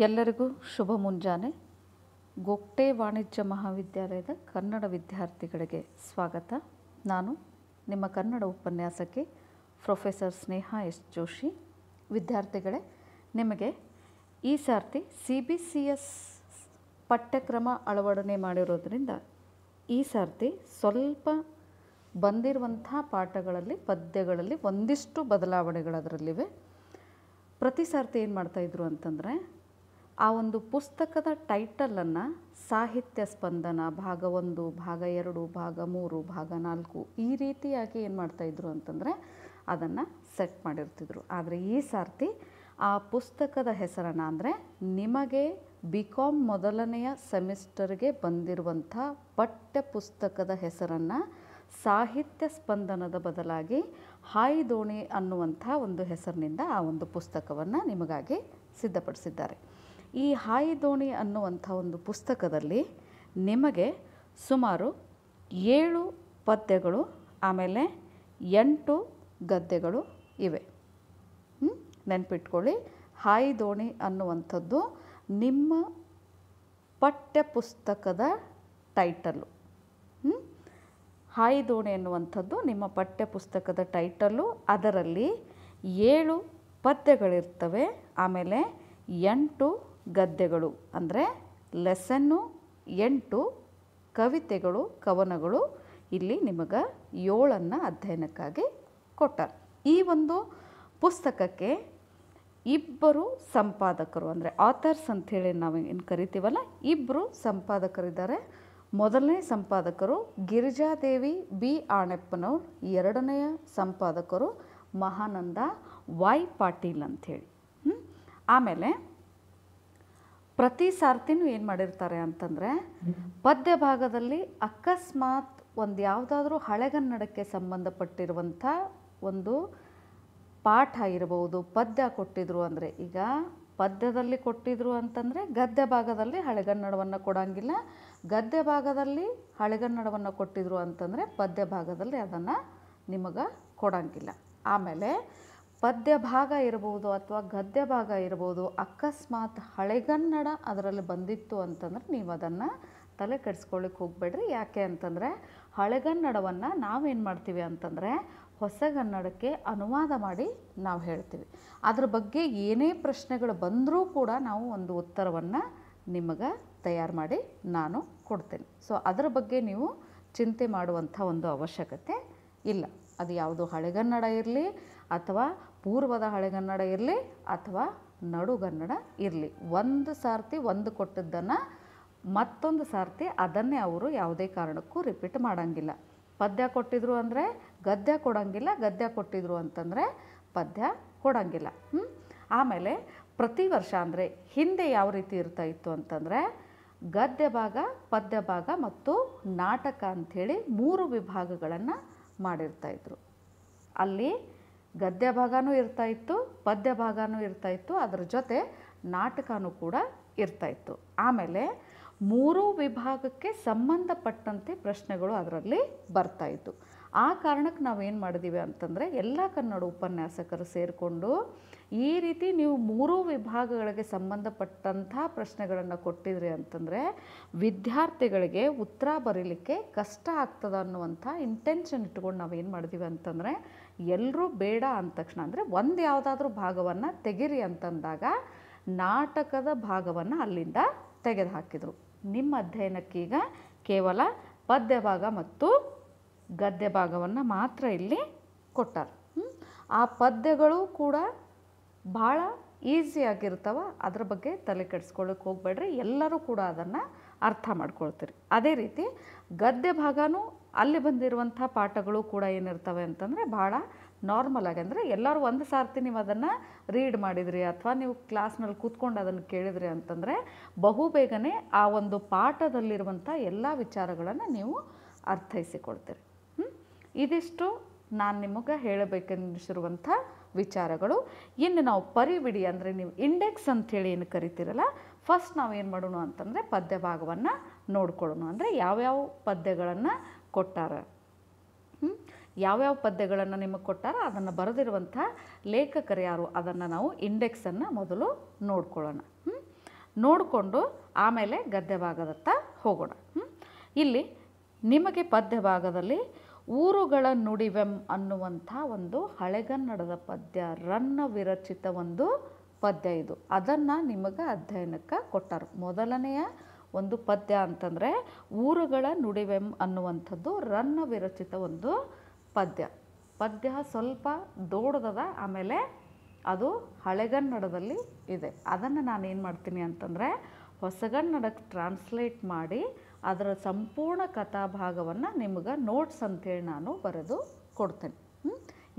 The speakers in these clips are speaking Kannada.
ಎಲ್ಲರಿಗೂ ಶುಭ ಮುಂಜಾನೆ. ಗೋಗ್ಟೆ ವಾಣಿಜ್ಯ ಮಹಾವಿದ್ಯಾಲಯದ ಕನ್ನಡ ವಿದ್ಯಾರ್ಥಿಗಳಿಗೆ ಸ್ವಾಗತ. ನಾನು ನಿಮ್ಮ ಕನ್ನಡ ಉಪನ್ಯಾಸಕಿ ಪ್ರೊಫೆಸರ್ ಸ್ನೇಹಾ ಎಸ್ ಜೋಶಿ. ವಿದ್ಯಾರ್ಥಿಗಳೇ, ನಿಮಗೆ ಈ ಸಾರ್ತಿ CBCS ಪಠ್ಯಕ್ರಮ ಅಳವಡನೆ ಮಾಡಿರೋದ್ರಿಂದ ಈ ಸಾರ್ತಿ ಸ್ವಲ್ಪ ಬಂದಿರುವಂಥ ಪಾಠಗಳಲ್ಲಿ ಪದ್ಯಗಳಲ್ಲಿ ಒಂದಿಷ್ಟು ಬದಲಾವಣೆಗಳು ಅದರಲ್ಲಿವೆ. ಪ್ರತಿ ಸಾರ್ತಿ ಏನು ಮಾಡ್ತಾಯಿದ್ರು ಅಂತಂದರೆ, ಆ ಒಂದು ಪುಸ್ತಕದ ಟೈಟಲನ್ನು ಸಾಹಿತ್ಯ ಸ್ಪಂದನ ಭಾಗ 1, ಭಾಗ 2, ಭಾಗ 3, ಭಾಗ 4 ಈ ರೀತಿಯಾಗಿ ಏನು ಮಾಡ್ತಾಯಿದ್ರು ಅಂತಂದರೆ ಅದನ್ನು ಸೆಟ್ ಮಾಡಿರ್ತಿದ್ರು. ಆದರೆ ಈ ಸಾರ್ತಿ ಆ ಪುಸ್ತಕದ ಹೆಸರನ್ನು, ಅಂದರೆ ನಿಮಗೆ BCom ಮೊದಲನೆಯ ಸೆಮಿಸ್ಟರ್ಗೆ ಬಂದಿರುವಂಥ ಪಠ್ಯ ಪುಸ್ತಕದ ಹೆಸರನ್ನು ಸಾಹಿತ್ಯ ಸ್ಪಂದನದ ಬದಲಾಗಿ ಹಾಯಿ ದೋಣಿ ಅನ್ನುವಂಥ ಒಂದು ಹೆಸರಿನಿಂದ ಆ ಒಂದು ಪುಸ್ತಕವನ್ನು ನಿಮಗಾಗಿ ಸಿದ್ಧಪಡಿಸಿದ್ದಾರೆ. ಈ ಹಾಯಿ ದೋಣಿ ಅನ್ನುವಂಥ ಒಂದು ಪುಸ್ತಕದಲ್ಲಿ ನಿಮಗೆ ಸುಮಾರು 7 ಪದ್ಯಗಳು ಆಮೇಲೆ 8 ಗದ್ಯಗಳು ಇವೆ. ನೆನಪಿಟ್ಕೊಳ್ಳಿ, ಹಾಯಿ ದೋಣಿ ಅನ್ನುವಂಥದ್ದು ನಿಮ್ಮ ಪಠ್ಯ ಪುಸ್ತಕದ ಟೈಟಲ್ಲು. ಹಾಯಿ ದೋಣಿ ಎನ್ನುವಂಥದ್ದು ನಿಮ್ಮ ಪಠ್ಯ ಪುಸ್ತಕದ ಟೈಟಲ್ಲು. ಅದರಲ್ಲಿ 7 ಪದ್ಯಗಳಿರ್ತವೆ, ಆಮೇಲೆ 8 ಗದ್ಯಗಳು, ಅಂದರೆ ಲೆಸನ್ನು 8 ಕವಿತೆಗಳು, ಕವನಗಳು ಇಲ್ಲಿ ನಿಮಗೆ 7 ಅಧ್ಯಯನಕ್ಕಾಗಿ ಕೊಟ್ಟಾರೆ. ಈ ಒಂದು ಪುಸ್ತಕಕ್ಕೆ 2 ಸಂಪಾದಕರು, ಅಂದರೆ ಆಥರ್ಸ್ ಅಂಥೇಳಿ ನಾವು ಏನು ಕರಿತೀವಲ್ಲ, 2 ಸಂಪಾದಕರಿದ್ದಾರೆ. ಮೊದಲನೇ ಸಂಪಾದಕರು ಗಿರಿಜಾದೇವಿ B ಆಣೆಪ್ಪನವ್ರು, 2ನೇ ಸಂಪಾದಕರು ಮಹಾನಂದ Y ಪಾಟೀಲ್ ಅಂಥೇಳಿ. ಆಮೇಲೆ ಪ್ರತಿ ಸಾರ್ತಿನೂ ಏನು ಮಾಡಿರ್ತಾರೆ ಅಂತಂದರೆ, ಪದ್ಯ ಭಾಗದಲ್ಲಿ ಅಕಸ್ಮಾತ್ ಒಂದು ಯಾವುದಾದ್ರೂ ಹಳೆಗನ್ನಡಕ್ಕೆ ಸಂಬಂಧಪಟ್ಟಿರುವಂಥ ಒಂದು ಪಾಠ ಇರಬಹುದು, ಪದ್ಯ ಕೊಟ್ಟಿದ್ರು ಅಂದರೆ, ಈಗ ಪದ್ಯದಲ್ಲಿ ಕೊಟ್ಟಿದ್ರು ಅಂತಂದರೆ ಗದ್ಯ ಭಾಗದಲ್ಲಿ ಹಳೆಗನ್ನಡವನ್ನು ಕೊಡೋಂಗಿಲ್ಲ, ಗದ್ಯ ಭಾಗದಲ್ಲಿ ಹಳೆಗನ್ನಡವನ್ನು ಕೊಟ್ಟಿದ್ರು ಅಂತಂದರೆ ಪದ್ಯ ಭಾಗದಲ್ಲಿ ಅದನ್ನು ನಿಮಗೆ ಕೊಡೋಂಗಿಲ್ಲ. ಆಮೇಲೆ ಪದ್ಯ ಭಾಗ ಇರ್ಬೋದು ಅಥವಾ ಗದ್ಯ ಭಾಗ ಇರ್ಬೋದು, ಅಕಸ್ಮಾತ್ ಹಳೆಗನ್ನಡ ಅದರಲ್ಲಿ ಬಂದಿತ್ತು ಅಂತಂದರೆ ನೀವು ಅದನ್ನು ತಲೆ ಕೆಡಿಸ್ಕೊಳ್ಳಿಕ್ಕೆ ಹೋಗಬೇಡ್ರಿ. ಯಾಕೆ ಅಂತಂದರೆ ಹಳೆಗನ್ನಡವನ್ನು ನಾವೇನು ಮಾಡ್ತೀವಿ ಅಂತಂದರೆ ಹೊಸಗನ್ನಡಕ್ಕೆ ಅನುವಾದ ಮಾಡಿ ನಾವು ಹೇಳ್ತೀವಿ. ಅದ್ರ ಬಗ್ಗೆ ಏನೇ ಪ್ರಶ್ನೆಗಳು ಬಂದರೂ ಕೂಡ ನಾವು ಒಂದು ಉತ್ತರವನ್ನು ನಿಮಗೆ ತಯಾರು ಮಾಡಿ ನಾನು ಕೊಡ್ತೇನೆ. ಸೊ ಅದರ ಬಗ್ಗೆ ನೀವು ಚಿಂತೆ ಮಾಡುವಂಥ ಒಂದು ಅವಶ್ಯಕತೆ ಇಲ್ಲ. ಅದು ಯಾವುದು ಹಳೆಗನ್ನಡ ಇರಲಿ ಅಥವಾ ಪೂರ್ವದ ಹಳೆಗನ್ನಡ ಇರಲಿ ಅಥವಾ ನಡುಗನ್ನಡ ಇರಲಿ, ಒಂದು ಸಾರ್ತಿ ಒಂದು ಕೊಟ್ಟದ್ದನ್ನು ಮತ್ತೊಂದು ಸಾರ್ತಿ ಅದನ್ನೇ ಅವರು ಯಾವುದೇ ಕಾರಣಕ್ಕೂ ರಿಪೀಟ್ ಮಾಡೋಂಗಿಲ್ಲ. ಪದ್ಯ ಕೊಟ್ಟಿದ್ರು ಅಂದರೆ ಗದ್ಯ ಕೊಡೋಂಗಿಲ್ಲ, ಗದ್ಯ ಕೊಟ್ಟಿದ್ರು ಅಂತಂದರೆ ಪದ್ಯ ಕೊಡೋಂಗಿಲ್ಲ. ಆಮೇಲೆ ಪ್ರತಿ ವರ್ಷ, ಅಂದರೆ ಹಿಂದೆ ಯಾವ ರೀತಿ ಇರ್ತಾಯಿತ್ತು ಅಂತಂದರೆ, ಗದ್ಯ ಭಾಗ, ಪದ್ಯ ಭಾಗ ಮತ್ತು ನಾಟಕ ಅಂಥೇಳಿ 3 ವಿಭಾಗಗಳನ್ನು ಮಾಡಿರ್ತಾಯಿದ್ರು. ಅಲ್ಲಿ ಗದ್ಯ ಭಾಗನೂ ಇರ್ತಾಯಿತ್ತು, ಪದ್ಯ ಭಾಗನೂ ಇರ್ತಾಯಿತ್ತು, ಅದರ ಜೊತೆ ನಾಟಕನೂ ಕೂಡ ಇರ್ತಾಯಿತ್ತು. ಆಮೇಲೆ 3 ವಿಭಾಗಕ್ಕೆ ಸಂಬಂಧಪಟ್ಟಂತೆ ಪ್ರಶ್ನೆಗಳು ಅದರಲ್ಲಿ ಬರ್ತಾಯಿತ್ತು. ಆ ಕಾರಣಕ್ಕೆ ನಾವೇನು ಮಾಡಿದ್ದೀವಿ ಅಂತಂದರೆ, ಎಲ್ಲ ಕನ್ನಡ ಉಪನ್ಯಾಸಕರು ಸೇರಿಕೊಂಡು ಈ ರೀತಿ ನೀವು 3 ವಿಭಾಗಗಳಿಗೆ ಸಂಬಂಧಪಟ್ಟಂಥ ಪ್ರಶ್ನೆಗಳನ್ನು ಕೊಟ್ಟಿದ್ರಿ ಅಂತಂದರೆ ವಿದ್ಯಾರ್ಥಿಗಳಿಗೆ ಉತ್ತರ ಬರೀಲಿಕ್ಕೆ ಕಷ್ಟ ಆಗ್ತದೆ ಅನ್ನುವಂಥ ಇಂಟೆನ್ಷನ್ ಇಟ್ಕೊಂಡು ನಾವೇನು ಮಾಡಿದ್ದೀವಿ ಅಂತಂದರೆ, ಎಲ್ಲರೂ ಬೇಡ ಅಂದ ತಕ್ಷಣ, ಅಂದರೆ ಒಂದು ಯಾವುದಾದ್ರೂ ಭಾಗವನ್ನು ತೆಗಿರಿ ಅಂತಂದಾಗ ನಾಟಕದ ಭಾಗವನ್ನು ಅಲ್ಲಿಂದ ತೆಗೆದು ಹಾಕಿದರು. ನಿಮ್ಮ ಅಧ್ಯಯನಕ್ಕೀಗ ಕೇವಲ ಪದ್ಯ ಭಾಗ ಮತ್ತು ಗದ್ಯ ಭಾಗವನ್ನು ಮಾತ್ರ ಇಲ್ಲಿ ಕೊಟ್ಟಾರೆ. ಆ ಪದ್ಯಗಳು ಕೂಡ ಭಾಳ ಈಸಿಯಾಗಿರ್ತಾವೆ, ಅದ್ರ ಬಗ್ಗೆ ತಲೆ ಕೆಡಿಸ್ಕೊಳ್ಳೋಕೆ ಹೋಗಬೇಡ್ರಿ, ಎಲ್ಲರೂ ಕೂಡ ಅದನ್ನು ಅರ್ಥ ಮಾಡ್ಕೊಳ್ತೀರಿ. ಅದೇ ರೀತಿ ಗದ್ಯ ಭಾಗನೂ ಅಲ್ಲಿ ಬಂದಿರುವಂಥ ಪಾಠಗಳು ಕೂಡ ಏನಿರ್ತವೆ ಅಂತಂದರೆ ಭಾಳ ನಾರ್ಮಲ್ ಆಗಿ, ಅಂದರೆ ಎಲ್ಲರೂ ಒಂದು ಸಾರ್ತಿ ನೀವು ಅದನ್ನು ರೀಡ್ ಮಾಡಿದ್ರಿ ಅಥವಾ ನೀವು ಕ್ಲಾಸ್ನಲ್ಲಿ ಕೂತ್ಕೊಂಡು ಅದನ್ನು ಕೇಳಿದ್ರಿ ಅಂತಂದರೆ ಬಹುಬೇಗನೆ ಆ ಒಂದು ಪಾಠದಲ್ಲಿರುವಂಥ ಎಲ್ಲ ವಿಚಾರಗಳನ್ನು ನೀವು ಅರ್ಥೈಸಿಕೊಳ್ತೀರಿ. ಇದಿಷ್ಟು ನಾನು ನಿಮಗೆ ಹೇಳಬೇಕೆನ್ನಿಸಿರುವಂಥ ವಿಚಾರಗಳು. ಇನ್ನು ನಾವು ಪರಿವಿಡಿ, ಅಂದರೆ ನೀವು ಇಂಡೆಕ್ಸ್ ಅಂಥೇಳಿ ಏನು ಕರಿತೀರಲ್ಲ, ಫಸ್ಟ್ ನಾವು ಏನು ಮಾಡೋಣ ಅಂತಂದರೆ ಪದ್ಯ ಭಾಗವನ್ನು ನೋಡ್ಕೊಳ್ಳೋಣ. ಅಂದರೆ ಯಾವ್ಯಾವ ಪದ್ಯಗಳನ್ನು ಕೊಟ್ಟಾರ, ಯಾವ್ಯಾವ ಪದ್ಯಗಳನ್ನು ನಿಮಗೆ ಕೊಟ್ಟಾರ, ಅದನ್ನು ಬರೆದಿರುವಂಥ ಲೇಖಕರು ಯಾರು, ಅದನ್ನು ನಾವು ಇಂಡೆಕ್ಸನ್ನು ಮೊದಲು ನೋಡ್ಕೊಳ್ಳೋಣ. ನೋಡಿಕೊಂಡು ಆಮೇಲೆ ಗದ್ಯ ಭಾಗದತ್ತ ಹೋಗೋಣ. ಇಲ್ಲಿ ನಿಮಗೆ ಪದ್ಯ ಭಾಗದಲ್ಲಿ ಊರುಗಳ ನುಡಿವೆಂ ಅನ್ನುವಂಥ ಒಂದು ಹಳೆಗನ್ನಡದ ಪದ್ಯ, ರನ್ನ ವಿರಚಿತ ಒಂದು ಪದ್ಯ ಇದು. ಅದನ್ನು ನಿಮಗೆ ಅಧ್ಯಯನಕ್ಕೆ ಕೊಟ್ಟರು. ಮೊದಲನೆಯ ಒಂದು ಪದ್ಯ ಅಂತಂದರೆ ಊರುಗಳ ನುಡಿವೆಂ ಅನ್ನುವಂಥದ್ದು ರನ್ನ ವಿರಚಿತ ಒಂದು ಪದ್ಯ ಸ್ವಲ್ಪ ದೊಡ್ಡದದ, ಆಮೇಲೆ ಅದು ಹಳೆಗನ್ನಡದಲ್ಲಿ ಇದೆ. ಅದನ್ನು ನಾನು ಏನು ಮಾಡ್ತೀನಿ ಅಂತಂದರೆ ಹೊಸಗನ್ನಡಕ್ಕೆ ಟ್ರಾನ್ಸ್ಲೇಟ್ ಮಾಡಿ ಅದರ ಸಂಪೂರ್ಣ ಕಥಾಭಾಗವನ್ನು ನಿಮಗೆ ನೋಟ್ಸ್ ಅಂಥೇಳಿ ನಾನು ಬರೆದು ಕೊಡ್ತೇನೆ.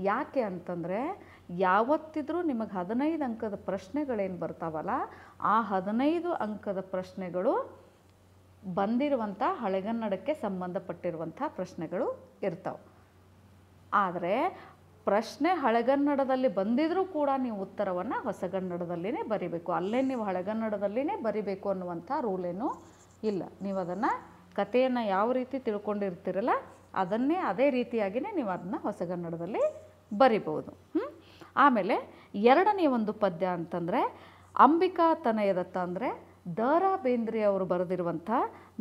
ಯಾಕೆ ಅಂತಂದರೆ ಯಾವತ್ತಿದ್ರೂ ನಿಮಗೆ 15 ಅಂಕದ ಪ್ರಶ್ನೆಗಳೇನು ಬರ್ತಾವಲ್ಲ, ಆ 15 ಅಂಕದ ಪ್ರಶ್ನೆಗಳು ಬಂದಿರುವಂಥ ಹಳೆಗನ್ನಡಕ್ಕೆ ಸಂಬಂಧಪಟ್ಟಿರುವಂಥ ಪ್ರಶ್ನೆಗಳು ಇರ್ತಾವೆ. ಆದರೆ ಪ್ರಶ್ನೆ ಹಳೆಗನ್ನಡದಲ್ಲಿ ಬಂದಿದ್ರೂ ಕೂಡ ನೀವು ಉತ್ತರವನ್ನು ಹೊಸಗನ್ನಡದಲ್ಲಿನೇ ಬರಿಬೇಕು. ಅಲ್ಲೇ ನೀವು ಹಳೆಗನ್ನಡದಲ್ಲಿನೇ ಬರಿಬೇಕು ಅನ್ನುವಂಥ ರೂಲೇನೂ ಇಲ್ಲ. ನೀವು ಅದನ್ನು ಕಥೆಯನ್ನು ಯಾವ ರೀತಿ ತಿಳ್ಕೊಂಡಿರ್ತೀರಲ್ಲ ಅದನ್ನೇ ಅದೇ ರೀತಿಯಾಗಿಯೇ ನೀವು ಅದನ್ನು ಹೊಸಗನ್ನಡದಲ್ಲಿ ಬರಿಬೋದು. ಆಮೇಲೆ ಎರಡನೆಯ ಒಂದು ಪದ್ಯ ಅಂತಂದರೆ ಅಂಬಿಕಾ ತನಯದತ್ತ, ಅಂದರೆ ದ.ರಾ. ಬೇಂದ್ರೆ ಅವರು ಬರೆದಿರುವಂಥ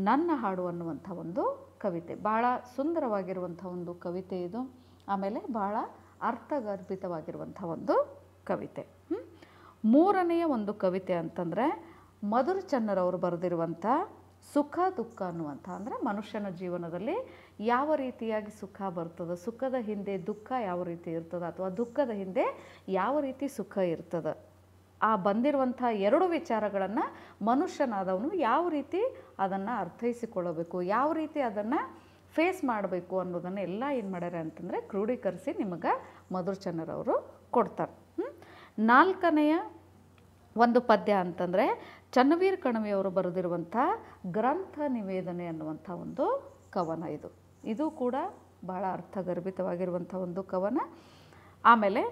ನನ್ನ ಹಾಡು ಅನ್ನುವಂಥ ಒಂದು ಕವಿತೆ. ಭಾಳ ಸುಂದರವಾಗಿರುವಂಥ ಒಂದು ಕವಿತೆ ಇದು. ಆಮೇಲೆ ಭಾಳ ಅರ್ಥಗರ್ಭಿತವಾಗಿರುವಂಥ ಒಂದು ಕವಿತೆ. ಮೂರನೆಯ ಒಂದು ಕವಿತೆ ಅಂತಂದರೆ ಮಧುರ್ ಚನ್ನರವರು ಬರೆದಿರುವಂಥ ಸುಖ ದುಃಖ ಅನ್ನುವಂಥ, ಅಂದರೆ ಮನುಷ್ಯನ ಜೀವನದಲ್ಲಿ ಯಾವ ರೀತಿಯಾಗಿ ಸುಖ ಬರ್ತದೆ, ಸುಖದ ಹಿಂದೆ ದುಃಖ ಯಾವ ರೀತಿ ಇರ್ತದೆ, ಅಥವಾ ದುಃಖದ ಹಿಂದೆ ಯಾವ ರೀತಿ ಸುಖ ಇರ್ತದೆ, ಆ ಬಂದಿರುವಂಥ ಎರಡು ವಿಚಾರಗಳನ್ನು ಮನುಷ್ಯನಾದವನು ಯಾವ ರೀತಿ ಅದನ್ನು ಅರ್ಥೈಸಿಕೊಳ್ಳಬೇಕು, ಯಾವ ರೀತಿ ಅದನ್ನು ಫೇಸ್ ಮಾಡಬೇಕು ಅನ್ನೋದನ್ನು ಎಲ್ಲ ಏನು ಮಾಡ್ಯಾರ ಅಂತಂದರೆ ಕ್ರೋಢೀಕರಿಸಿ ನಿಮಗೆ ಮಧುರ್ ಚನ್ನರವರು ಕೊಡ್ತಾರೆ. ನಾಲ್ಕನೆಯ ಒಂದು ಪದ್ಯ ಅಂತಂದರೆ ಚನ್ನವೀರ್ ಕಣವಿಯವರು ಬರೆದಿರುವಂಥ ಗ್ರಂಥ ನಿವೇದನೆ ಅನ್ನುವಂಥ ಒಂದು ಕವನ ಇದು. ಇದು ಕೂಡ ಭಾಳ ಅರ್ಥಗರ್ಭಿತವಾಗಿರುವಂಥ ಒಂದು ಕವನ. ಆಮೇಲೆ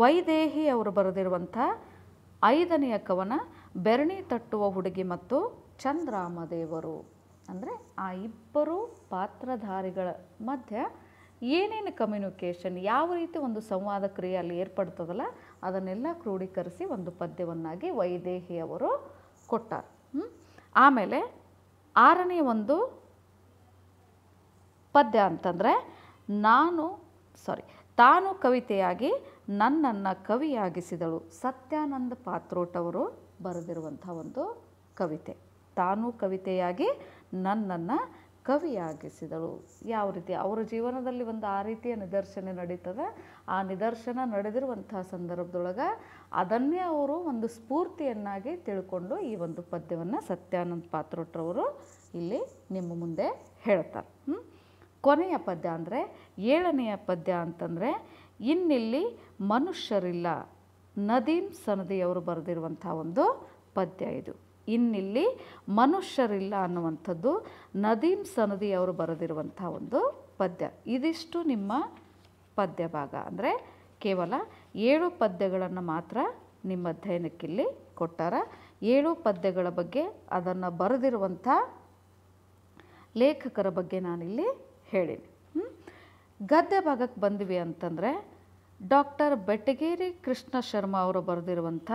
ವೈದೇಹಿ ಅವರು ಬರೆದಿರುವಂಥ 5ನೆಯ ಕವನ ಬೆರಣಿ ತಟ್ಟುವ ಹುಡುಗಿ ಮತ್ತು ಚಂದ್ರಾಮದೇವರು. ಅಂದರೆ ಆ ಇಬ್ಬರು ಪಾತ್ರಧಾರಿಗಳ ಮಧ್ಯೆ ಏನೇನು ಕಮ್ಯುನಿಕೇಷನ್, ಯಾವ ರೀತಿ ಒಂದು ಸಂವಾದ ಕ್ರಿಯೆ ಅಲ್ಲಿ ಏರ್ಪಡ್ತದಲ್ಲ ಅದನ್ನೆಲ್ಲ ಕ್ರೋಢೀಕರಿಸಿ ಒಂದು ಪದ್ಯವನ್ನಾಗಿ ವೈದೇಹಿ ಅವರು ಕೊಟ್ಟಾರೆ. ಆಮೇಲೆ ಆರನೇ ಒಂದು ಪದ್ಯ ಅಂತಂದರೆ ತಾನು ಕವಿತೆಯಾಗಿ ನನ್ನನ್ನು ಕವಿಯಾಗಿಸಿದಳು, ಸತ್ಯಾನಂದ ಪಾತ್ರೋಟ್ ಅವರು ಬರೆದಿರುವಂಥ ಒಂದು ಕವಿತೆ. ತಾನು ಕವಿತೆಯಾಗಿ ನನ್ನನ್ನು ಕವಿಯಾಗಿಸಿದಳು. ಯಾವ ರೀತಿ ಅವರ ಜೀವನದಲ್ಲಿ ಒಂದು ಆ ರೀತಿಯ ನಿದರ್ಶನ ನಡೀತದೆ. ಆ ನಿದರ್ಶನ ನಡೆದಿರುವಂಥ ಸಂದರ್ಭದೊಳಗೆ ಅದನ್ನೇ ಅವರು ಒಂದು ಸ್ಫೂರ್ತಿಯನ್ನಾಗಿ ತಿಳ್ಕೊಂಡು ಈ ಒಂದು ಪದ್ಯವನ್ನು ಸತ್ಯಾನಂದ ಪಾತ್ರೋಟ್ರವರು ಇಲ್ಲಿ ನಿಮ್ಮ ಮುಂದೆ ಹೇಳ್ತಾರೆ. ಕೊನೆಯ ಪದ್ಯ ಅಂದರೆ 7ನೆಯ ಪದ್ಯ ಅಂತಂದರೆ ಇನ್ನಿಲ್ಲಿ ಮನುಷ್ಯರಿಲ್ಲ, ನದೀಮ್ ಸನದಿಯವರು ಬರೆದಿರುವಂಥ ಒಂದು ಪದ್ಯ ಇದು. ಇನ್ನಿಲ್ಲಿ ಮನುಷ್ಯರಿಲ್ಲ ಅನ್ನುವಂಥದ್ದು ನದೀಮ್ ಸನದಿ ಅವರು ಬರೆದಿರುವಂಥ ಒಂದು ಪದ್ಯ. ಇದಿಷ್ಟು ನಿಮ್ಮ ಪದ್ಯ ಭಾಗ. ಅಂದರೆ ಕೇವಲ 7 ಪದ್ಯಗಳನ್ನು ಮಾತ್ರ ನಿಮ್ಮ ಅಧ್ಯಯನಕ್ಕಿಲ್ಲಿ ಕೊಟ್ಟಾರ. 7 ಪದ್ಯಗಳ ಬಗ್ಗೆ, ಅದನ್ನು ಬರೆದಿರುವಂಥ ಲೇಖಕರ ಬಗ್ಗೆ ನಾನಿಲ್ಲಿ ಹೇಳೀನಿ. ಗದ್ಯ ಭಾಗಕ್ಕೆ ಬಂದ್ವಿ ಅಂತಂದರೆ ಡಾಕ್ಟರ್ ಬೆಟಗೇರಿ ಕೃಷ್ಣ ಶರ್ಮಾ ಅವರು ಬರೆದಿರುವಂಥ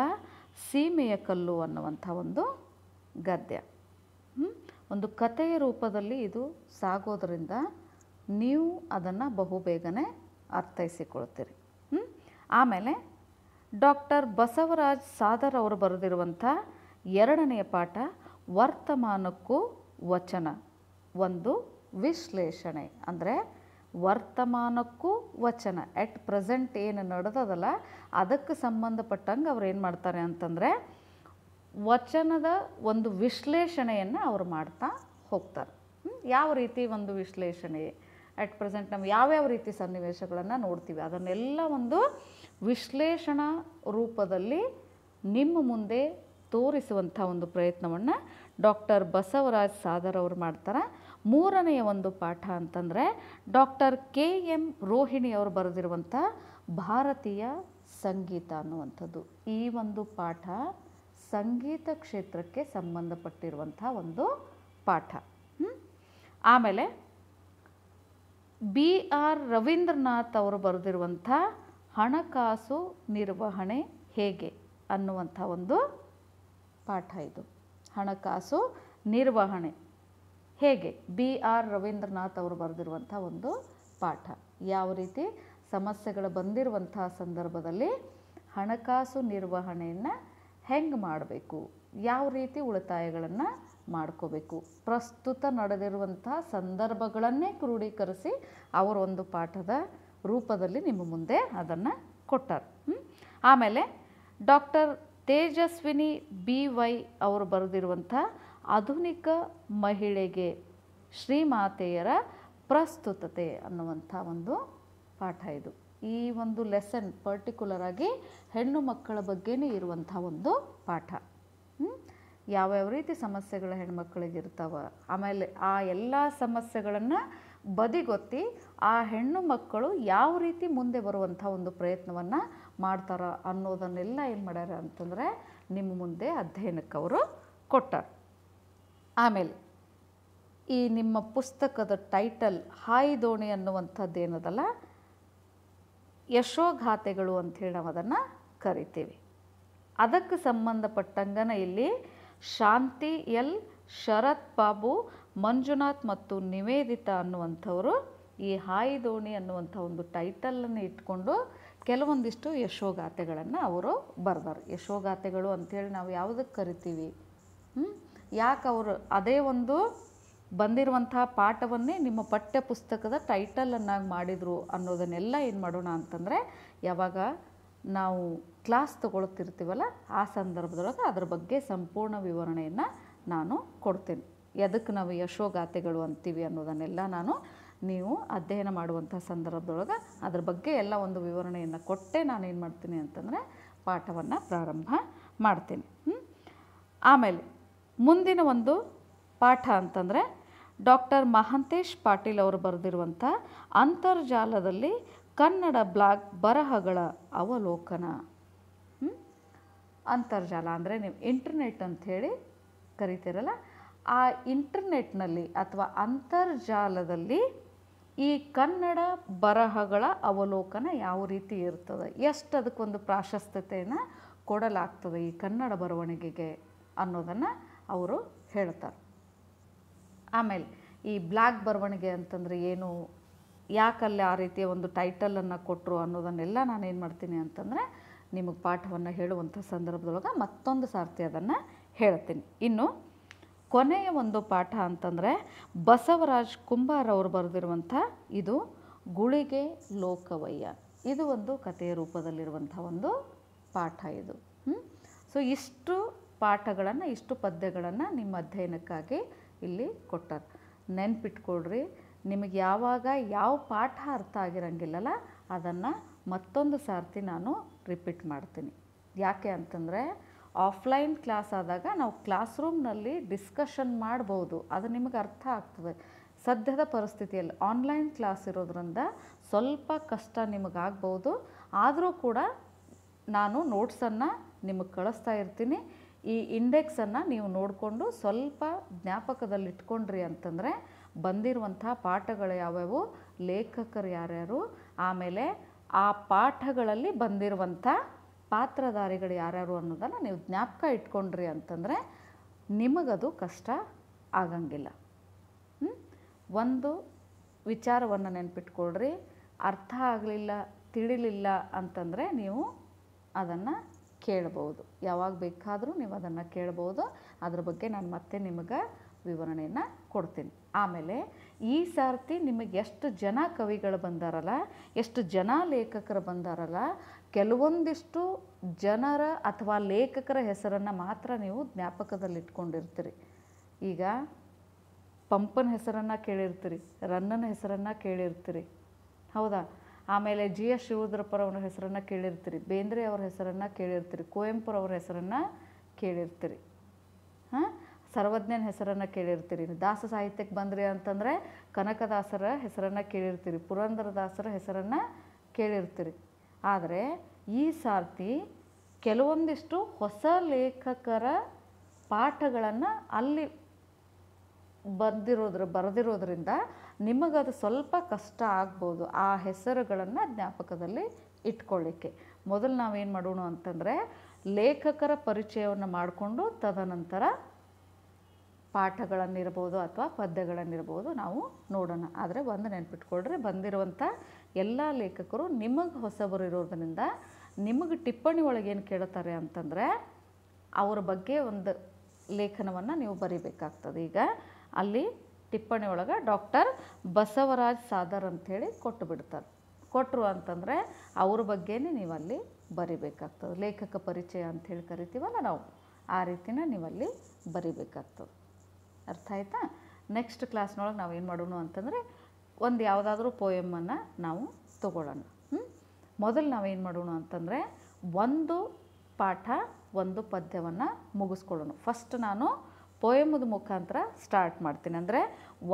ಸೀಮೆಯ ಕಲ್ಲು ಅನ್ನುವಂಥ ಒಂದು ಗದ್ಯ. ಒಂದು ಕಥೆಯ ರೂಪದಲ್ಲಿ ಇದು ಸಾಗೋದರಿಂದ ನೀವು ಅದನ್ನು ಬಹುಬೇಗನೆ ಅರ್ಥೈಸಿಕೊಳ್ತೀರಿ. ಆಮೇಲೆ ಡಾಕ್ಟರ್ ಬಸವರಾಜ್ ಸಾದರ್ ಅವರು ಬರೆದಿರುವಂಥ 2ನೆಯ ಪಾಠ ವರ್ತಮಾನಕ್ಕೂ ವಚನ, ಒಂದು ವಿಶ್ಲೇಷಣೆ. ಅಂದರೆ ವರ್ತಮಾನಕ್ಕೂ ವಚನ, ಎಟ್ ಪ್ರೆಸೆಂಟ್ ಏನು ನಡೆದದಲ್ಲ ಅದಕ್ಕೆ ಸಂಬಂಧಪಟ್ಟಂಗೆ ಅವ್ರು ಏನು ಮಾಡ್ತಾರೆ ಅಂತಂದರೆ ವಚನದ ಒಂದು ವಿಶ್ಲೇಷಣೆಯನ್ನು ಅವರು ಮಾಡ್ತಾ ಹೋಗ್ತಾರೆ. ಯಾವ ರೀತಿ ಒಂದು ವಿಶ್ಲೇಷಣೆ, ಎಟ್ ಪ್ರೆಸೆಂಟ್ ನಾವು ಯಾವ್ಯಾವ ರೀತಿ ಸನ್ನಿವೇಶಗಳನ್ನು ನೋಡ್ತೀವಿ ಅದನ್ನೆಲ್ಲ ಒಂದು ವಿಶ್ಲೇಷಣಾ ರೂಪದಲ್ಲಿ ನಿಮ್ಮ ಮುಂದೆ ತೋರಿಸುವಂಥ ಒಂದು ಪ್ರಯತ್ನವನ್ನು ಡಾಕ್ಟರ್ ಬಸವರಾಜ್ ಸಾದರ್ ಅವರು ಮಾಡ್ತಾರೆ. 3ನೆಯ ಒಂದು ಪಾಠ ಅಂತಂದರೆ ಡಾಕ್ಟರ್ KM ರೋಹಿಣಿ ಅವರು ಬರೆದಿರುವಂಥ ಭಾರತೀಯ ಸಂಗೀತ ಅನ್ನುವಂಥದ್ದು. ಈ ಒಂದು ಪಾಠ ಸಂಗೀತ ಕ್ಷೇತ್ರಕ್ಕೆ ಸಂಬಂಧಪಟ್ಟಿರುವಂಥ ಒಂದು ಪಾಠ. ಆಮೇಲೆ BR ರವೀಂದ್ರನಾಥ್ ಅವರು ಬರೆದಿರುವಂಥ ಹಣಕಾಸು ನಿರ್ವಹಣೆ ಹೇಗೆ ಅನ್ನುವಂಥ ಒಂದು ಪಾಠ ಇದು. ಹಣಕಾಸು ನಿರ್ವಹಣೆ ಹೇಗೆ, BR ರವೀಂದ್ರನಾಥ್ ಅವರು ಬರೆದಿರುವಂಥ ಒಂದು ಪಾಠ. ಯಾವ ರೀತಿ ಸಮಸ್ಯೆಗಳು ಬಂದಿರುವಂಥ ಸಂದರ್ಭದಲ್ಲಿ ಹಣಕಾಸು ನಿರ್ವಹಣೆಯನ್ನು ಹೆಂಗೆ ಮಾಡಬೇಕು, ಯಾವ ರೀತಿ ಉಳಿತಾಯಗಳನ್ನು ಮಾಡ್ಕೋಬೇಕು, ಪ್ರಸ್ತುತ ನಡೆದಿರುವಂಥ ಸಂದರ್ಭಗಳನ್ನೇ ಕ್ರೋಢೀಕರಿಸಿ ಅವರೊಂದು ಪಾಠದ ರೂಪದಲ್ಲಿ ನಿಮ್ಮ ಮುಂದೆ ಅದನ್ನು ಕೊಟ್ಟಾರೆ. ಆಮೇಲೆ ಡಾಕ್ಟರ್ ತೇಜಸ್ವಿನಿ BY ಅವರು ಬರೆದಿರುವಂಥ ಆಧುನಿಕ ಮಹಿಳೆಗೆ ಶ್ರೀಮಾತೆಯರ ಪ್ರಸ್ತುತತೆ ಅನ್ನುವಂಥ ಒಂದು ಪಾಠ ಇದು. ಈ ಒಂದು ಲೆಸನ್ ಪರ್ಟಿಕ್ಯುಲರ್ ಆಗಿ ಹೆಣ್ಣು ಮಕ್ಕಳ ಬಗ್ಗೆನೇ ಇರುವಂಥ ಒಂದು ಪಾಠ. ಯಾವ್ಯಾವ ರೀತಿ ಸಮಸ್ಯೆಗಳು ಹೆಣ್ಮಕ್ಳಿಗೆ ಇರ್ತಾವೆ, ಆಮೇಲೆ ಆ ಎಲ್ಲ ಸಮಸ್ಯೆಗಳನ್ನು ಬದಿಗೊತ್ತಿ ಆ ಹೆಣ್ಣು ಮಕ್ಕಳು ಯಾವ ರೀತಿ ಮುಂದೆ ಬರುವಂಥ ಒಂದು ಪ್ರಯತ್ನವನ್ನು ಮಾಡ್ತಾರ ಅನ್ನೋದನ್ನೆಲ್ಲ ಏನು ಮಾಡ್ಯಾರ ಅಂತಂದರೆ ನಿಮ್ಮ ಮುಂದೆ ಅಧ್ಯಯನಕ್ಕೆ ಅವರು ಕೊಟ್ಟಾರೆ. ಆಮೇಲೆ ಈ ನಿಮ್ಮ ಪುಸ್ತಕದ ಟೈಟಲ್ ಹಾಯಿ ದೋಣಿ ಅನ್ನುವಂಥದ್ದು ಏನದಲ್ಲ, ಯಶೋಗಾಥೆಗಳು ಅಂಥೇಳಿ ನಾವು ಅದನ್ನು ಕರಿತೀವಿ. ಅದಕ್ಕೆ ಸಂಬಂಧಪಟ್ಟಂಗನ ಇಲ್ಲಿ ಶಾಂತಿ ಎಲ್, ಶರತ್ ಬಾಬು, ಮಂಜುನಾಥ್ ಮತ್ತು ನಿವೇದಿತಾ ಅನ್ನುವಂಥವರು ಈ ಹಾಯಿ ದೋಣಿ ಅನ್ನುವಂಥ ಒಂದು ಟೈಟಲನ್ನು ಇಟ್ಕೊಂಡು ಕೆಲವೊಂದಿಷ್ಟು ಯಶೋಗಾಥೆಗಳನ್ನು ಅವರು ಬರೆದಾರೆ. ಯಶೋಗಾಥೆಗಳು ಅಂಥೇಳಿ ನಾವು ಯಾವುದಕ್ಕೆ ಕರಿತೀವಿ, ಯಾಕೆ ಅವರು ಅದೇ ಒಂದು ಬಂದಿರುವಂಥ ಪಾಠವನ್ನೇ ನಿಮ್ಮ ಪಠ್ಯ ಪುಸ್ತಕದ ಟೈಟಲನ್ನಾಗಿ ಮಾಡಿದರು ಅನ್ನೋದನ್ನೆಲ್ಲ ಏನು ಮಾಡೋಣ ಅಂತಂದರೆ, ಯಾವಾಗ ನಾವು ಕ್ಲಾಸ್ ತಗೊಳ್ತಿರ್ತೀವಲ್ಲ ಆ ಸಂದರ್ಭದೊಳಗೆ ಅದ್ರ ಬಗ್ಗೆ ಸಂಪೂರ್ಣ ವಿವರಣೆಯನ್ನು ನಾನು ಕೊಡ್ತೇನೆ. ಎದಕ್ಕೆ ನಾವು ಯಶೋಗಾಥೆಗಳು ಅಂತೀವಿ ಅನ್ನೋದನ್ನೆಲ್ಲ ನೀವು ಅಧ್ಯಯನ ಮಾಡುವಂಥ ಸಂದರ್ಭದೊಳಗೆ ಅದ್ರ ಬಗ್ಗೆ ಎಲ್ಲ ಒಂದು ವಿವರಣೆಯನ್ನು ಕೊಟ್ಟೆ ನಾನು ಏನು ಮಾಡ್ತೀನಿ ಅಂತಂದರೆ ಪಾಠವನ್ನು ಪ್ರಾರಂಭ ಮಾಡ್ತೀನಿ. ಆಮೇಲೆ ಮುಂದಿನ ಒಂದು ಪಾಠ ಅಂತಂದರೆ ಡಾಕ್ಟರ್ ಮಹಾಂತೇಶ್ ಪಾಟೀಲ್ ಅವರು ಬರೆದಿರುವಂಥ ಅಂತರ್ಜಾಲದಲ್ಲಿ ಕನ್ನಡ ಬ್ಲಾಗ್ ಬರಹಗಳ ಅವಲೋಕನ. ಅಂತರ್ಜಾಲ ಅಂದರೆ ನೀವು ಇಂಟರ್ನೆಟ್ ಅಂಥೇಳಿ ಕರಿತೀರಲ್ಲ, ಆ ಇಂಟರ್ನೆಟ್ನಲ್ಲಿ ಅಥವಾ ಅಂತರ್ಜಾಲದಲ್ಲಿ ಈ ಕನ್ನಡ ಬರಹಗಳ ಅವಲೋಕನ ಯಾವ ರೀತಿ ಇರ್ತದೆ, ಎಷ್ಟು ಅದಕ್ಕೊಂದು ಪ್ರಾಶಸ್ತ್ಯತೆಯನ್ನು ಕೊಡಲಾಗ್ತದೆ ಈ ಕನ್ನಡ ಬರವಣಿಗೆಗೆ ಅನ್ನೋದನ್ನು ಅವರು ಹೇಳ್ತಾರೆ. ಆಮೇಲೆ ಈ ಬ್ಲಾಗ್ ಬರವಣಿಗೆ ಅಂತಂದರೆ ಏನು, ಯಾಕಲ್ಲಿ ಆ ರೀತಿಯ ಒಂದು ಟೈಟಲನ್ನು ಕೊಟ್ಟರು ಅನ್ನೋದನ್ನೆಲ್ಲ ನಾನೇನು ಮಾಡ್ತೀನಿ ಅಂತಂದರೆ ನಿಮಗೆ ಪಾಠವನ್ನು ಹೇಳುವಂಥ ಸಂದರ್ಭದೊಳಗೆ ಮತ್ತೊಂದು ಸಾರ್ತಿ ಅದನ್ನು ಹೇಳ್ತೀನಿ. ಇನ್ನು ಕೊನೆಯ ಒಂದು ಪಾಠ ಅಂತಂದರೆ ಬಸವರಾಜ್ ಕುಂಬಾರ್ ಅವರು ಬರೆದಿರುವಂಥ ಇದು ಗುಳಿಗೆ ಲೋಕವಯ್ಯ. ಇದು ಒಂದು ಕಥೆಯ ರೂಪದಲ್ಲಿರುವಂಥ ಒಂದು ಪಾಠ ಇದು. ಸೊ ಇಷ್ಟು ಪಾಠಗಳನ್ನು, ಇಷ್ಟು ಪದ್ಯಗಳನ್ನು ನಿಮ್ಮ ಅಧ್ಯಯನಕ್ಕಾಗಿ ಇಲ್ಲಿ ಕೊಟ್ಟಾರೆ. ನೆನ್ಪಿಟ್ಕೊಳ್ರಿ, ನಿಮಗೆ ಯಾವಾಗ ಯಾವ ಪಾಠ ಅರ್ಥ ಆಗಿರಂಗಿಲ್ಲಲ್ಲ ಅದನ್ನು ಮತ್ತೊಂದು ಸಾರ್ತಿ ನಾನು ರಿಪೀಟ್ ಮಾಡ್ತೀನಿ. ಯಾಕೆ ಅಂತಂದರೆ ಆಫ್ಲೈನ್ ಕ್ಲಾಸ್ ಆದಾಗ ನಾವು ಕ್ಲಾಸ್ ರೂಮ್ನಲ್ಲಿ ಡಿಸ್ಕಷನ್ ಮಾಡ್ಬೋದು, ಅದು ನಿಮಗೆ ಅರ್ಥ ಆಗ್ತದೆ. ಸದ್ಯದ ಪರಿಸ್ಥಿತಿಯಲ್ಲಿ ಆನ್ಲೈನ್ ಕ್ಲಾಸ್ ಇರೋದ್ರಿಂದ ಸ್ವಲ್ಪ ಕಷ್ಟ ನಿಮಗಾಗ್ಬೋದು. ಆದರೂ ಕೂಡ ನಾನು ನೋಟ್ಸನ್ನು ನಿಮಗೆ ಕಳಿಸ್ತಾ ಇರ್ತೀನಿ. ಈ ಇಂಡೆಕ್ಸನ್ನು ನೀವು ನೋಡಿಕೊಂಡು ಸ್ವಲ್ಪ ಜ್ಞಾಪಕದಲ್ಲಿಟ್ಕೊಂಡ್ರಿ ಅಂತಂದರೆ ಬಂದಿರುವಂಥ ಪಾಠಗಳು ಯಾವ್ಯಾವು, ಲೇಖಕರು ಯಾರ್ಯಾರು, ಆಮೇಲೆ ಆ ಪಾಠಗಳಲ್ಲಿ ಬಂದಿರುವಂಥ ಪಾತ್ರಧಾರಿಗಳು ಯಾರ್ಯಾರು ಅನ್ನೋದನ್ನು ನೀವು ಜ್ಞಾಪಕ ಇಟ್ಕೊಂಡ್ರಿ ಅಂತಂದರೆ ನಿಮಗದು ಕಷ್ಟ ಆಗಂಗಿಲ್ಲ. ಒಂದು ವಿಚಾರವನ್ನು ನೆನ್ಪಿಟ್ಕೊಳ್ರಿ, ಅರ್ಥ ಆಗಲಿಲ್ಲ, ತಿಳಿಲಿಲ್ಲ ಅಂತಂದರೆ ನೀವು ಅದನ್ನು ಕೇಳ್ಬೋದು, ಯಾವಾಗ ಬೇಕಾದರೂ ನೀವು ಅದನ್ನು ಕೇಳ್ಬೋದು. ಅದ್ರ ಬಗ್ಗೆ ನಾನು ಮತ್ತೆ ನಿಮಗೆ ವಿವರಣೆಯನ್ನು ಕೊಡ್ತೀನಿ. ಆಮೇಲೆ ಈ ಸಾರ್ತಿ ನಿಮಗೆ ಎಷ್ಟು ಜನ ಕವಿಗಳು ಬಂದಾರಲ್ಲ, ಎಷ್ಟು ಜನ ಲೇಖಕರು ಬಂದಾರಲ್ಲ, ಕೆಲವೊಂದಿಷ್ಟು ಜನರ ಅಥವಾ ಲೇಖಕರ ಹೆಸರನ್ನು ಮಾತ್ರ ನೀವು ಜ್ಞಾಪಕದಲ್ಲಿಟ್ಕೊಂಡಿರ್ತೀರಿ. ಈಗ ಪಂಪನ ಹೆಸರನ್ನು ಕೇಳಿರ್ತೀರಿ, ರನ್ನನ ಹೆಸರನ್ನು ಕೇಳಿರ್ತೀರಿ, ಹೌದಾ? ಆಮೇಲೆ GS ಶಿವರುದ್ರಪ್ಪರವ್ರ ಹೆಸರನ್ನು ಕೇಳಿರ್ತೀರಿ, ಬೇಂದ್ರೆ ಅವ್ರ ಹೆಸರನ್ನು ಕೇಳಿರ್ತೀರಿ, ಕುವೆಂಪುರವ್ರ ಹೆಸರನ್ನು ಕೇಳಿರ್ತೀರಿ, ಸರ್ವಜ್ಞನ ಹೆಸರನ್ನು ಕೇಳಿರ್ತೀರಿ. ದಾಸ ಸಾಹಿತ್ಯಕ್ಕೆ ಬಂದ್ರಿ ಅಂತಂದರೆ ಕನಕದಾಸರ ಹೆಸರನ್ನು ಕೇಳಿರ್ತೀರಿ, ಪುರಂದರದಾಸರ ಹೆಸರನ್ನು ಕೇಳಿರ್ತೀರಿ. ಆದರೆ ಈ ಸಾರ್ತಿ ಕೆಲವೊಂದಿಷ್ಟು ಹೊಸ ಲೇಖಕರ ಪಾಠಗಳನ್ನು ಅಲ್ಲಿ ಬರೆದಿರೋದ್ರಿಂದ ನಿಮಗದು ಸ್ವಲ್ಪ ಕಷ್ಟ ಆಗ್ಬೋದು ಆ ಹೆಸರುಗಳನ್ನು ಜ್ಞಾಪಕದಲ್ಲಿ ಇಟ್ಕೊಳ್ಳಿಕ್ಕೆ. ಮೊದಲು ನಾವೇನು ಮಾಡೋಣ ಅಂತಂದರೆ ಲೇಖಕರ ಪರಿಚಯವನ್ನು ಮಾಡಿಕೊಂಡು ತದನಂತರ ಪಾಠಗಳನ್ನಿರ್ಬೋದು ಅಥವಾ ಪದ್ಯಗಳನ್ನಿರ್ಬೋದು ನಾವು ನೋಡೋಣ. ಆದರೆ ಒಂದು ನೆನ್ಪಿಟ್ಕೊಳ್ರಿ, ಬಂದಿರುವಂಥ ಎಲ್ಲ ಲೇಖಕರು ನಿಮಗೆ ಹೊಸಬರು ಇರೋದ್ರಿಂದ ನಿಮಗೆ ಟಿಪ್ಪಣಿ ಒಳಗೆ ಏನು ಕೇಳ್ತಾರೆ ಅಂತಂದರೆ ಅವರ ಬಗ್ಗೆ ಒಂದು ಲೇಖನವನ್ನು ನೀವು ಬರಿಬೇಕಾಗ್ತದೆ. ಈಗ ಅಲ್ಲಿ ಟಿಪ್ಪಣಿ ಒಳಗೆ ಡಾಕ್ಟರ್ ಬಸವರಾಜ್ ಸಾದರ್ ಅಂಥೇಳಿ ಕೊಟ್ಟು ಬಿಡ್ತಾರೆ. ಕೊಟ್ಟರು ಅಂತಂದರೆ ಅವ್ರ ಬಗ್ಗೆನೇ ನೀವು ಅಲ್ಲಿ ಬರಿಬೇಕಾಗ್ತದೆ. ಲೇಖಕ ಪರಿಚಯ ಅಂಥೇಳಿ ಕರಿತೀವಲ್ಲ ನಾವು, ಆ ರೀತಿನ ನೀವಲ್ಲಿ ಬರಿಬೇಕಾಗ್ತದೆ. ಅರ್ಥ ಆಯ್ತಾ? ನೆಕ್ಸ್ಟ್ ಕ್ಲಾಸ್ನೊಳಗೆ ನಾವು ಏನು ಮಾಡೋಣ ಅಂತಂದರೆ ಒಂದು ಯಾವುದಾದ್ರೂ ಪೋಯಮನ್ನು ನಾವು ತಗೊಳ್ಳೋಣ. ಮೊದಲು ನಾವೇನು ಮಾಡೋಣ ಅಂತಂದರೆ ಒಂದು ಪಾಠ ಒಂದು ಪದ್ಯವನ್ನು ಮುಗಿಸ್ಕೊಳ್ಳೋಣ. ಫಸ್ಟ್ ನಾನು ಪೋಯಮದ ಮುಖಾಂತರ ಸ್ಟಾರ್ಟ್ ಮಾಡ್ತೀನಿ. ಅಂದರೆ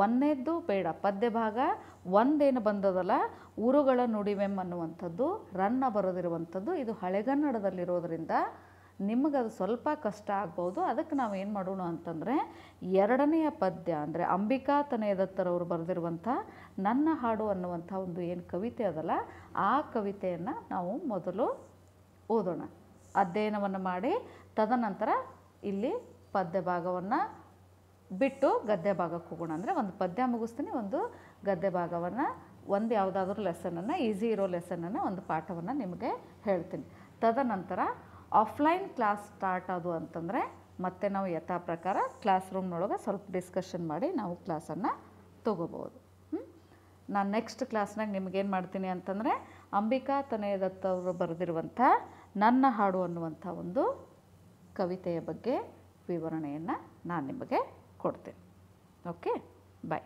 ಒಂದನೇದ್ದು ಬೇಡ, ಪದ್ಯ ಭಾಗ ಒಂದೇನು ಬಂದದಲ್ಲ, ಊರುಗಳ ನುಡಿವೆಂ ಅನ್ನುವಂಥದ್ದು ರನ್ನ ಬರೆದಿರುವಂಥದ್ದು. ಇದು ಹಳೆಗನ್ನಡದಲ್ಲಿರೋದ್ರಿಂದ ನಿಮಗದು ಸ್ವಲ್ಪ ಕಷ್ಟ ಆಗ್ಬೋದು. ಅದಕ್ಕೆ ನಾವು ಏನು ಮಾಡೋಣ ಅಂತಂದರೆ ಎರಡನೆಯ ಪದ್ಯ ಅಂದರೆ ಅಂಬಿಕಾ ತನಯದತ್ತರವರು ಬರೆದಿರುವಂಥ ನನ್ನ ಹಾಡು ಅನ್ನುವಂಥ ಒಂದು ಏನು ಕವಿತೆ ಅದಲ್ಲ, ಆ ಕವಿತೆಯನ್ನು ನಾವು ಮೊದಲು ಓದೋಣ, ಅಧ್ಯಯನವನ್ನು ಮಾಡಿ ತದನಂತರ ಇಲ್ಲಿ ಪದ್ಯ ಭಾಗವನ್ನು ಬಿಟ್ಟು ಗದ್ಯ ಭಾಗಕ್ಕೆ ಹೋಗೋಣ. ಅಂದರೆ ಒಂದು ಪದ್ಯ ಮುಗಿಸ್ತೀನಿ, ಒಂದು ಗದ್ಯ ಭಾಗವನ್ನು, ಒಂದು ಯಾವುದಾದ್ರೂ ಲೆಸನನ್ನು, ಈಸಿ ಇರೋ ಲೆಸನನ್ನು, ಒಂದು ಪಾಠವನ್ನು ನಿಮಗೆ ಹೇಳ್ತೀನಿ. ತದನಂತರ ಆಫ್ಲೈನ್ ಕ್ಲಾಸ್ ಸ್ಟಾರ್ಟ್ ಆದವು ಅಂತಂದರೆ ಮತ್ತೆ ನಾವು ಯಥಾ ಪ್ರಕಾರ ಕ್ಲಾಸ್ ರೂಮ್ನೊಳಗೆ ಸ್ವಲ್ಪ ಡಿಸ್ಕಷನ್ ಮಾಡಿ ನಾವು ಕ್ಲಾಸನ್ನು ತೊಗೋಬೋದು. ನಾನು ನೆಕ್ಸ್ಟ್ ಕ್ಲಾಸ್ನಾಗ ನಿಮಗೇನು ಮಾಡ್ತೀನಿ ಅಂತಂದರೆ ಅಂಬಿಕಾ ತನಯದತ್ತವರು ಬರೆದಿರುವಂಥ ನನ್ನ ಹಾಡು ಅನ್ನುವಂಥ ಒಂದು ಕವಿತೆಯ ಬಗ್ಗೆ ವಿವರಣೆಯನ್ನು ನಾನು ನಿಮಗೆ ಕೊಡ್ತೇನೆ. ಓಕೆ, ಬಾಯ್.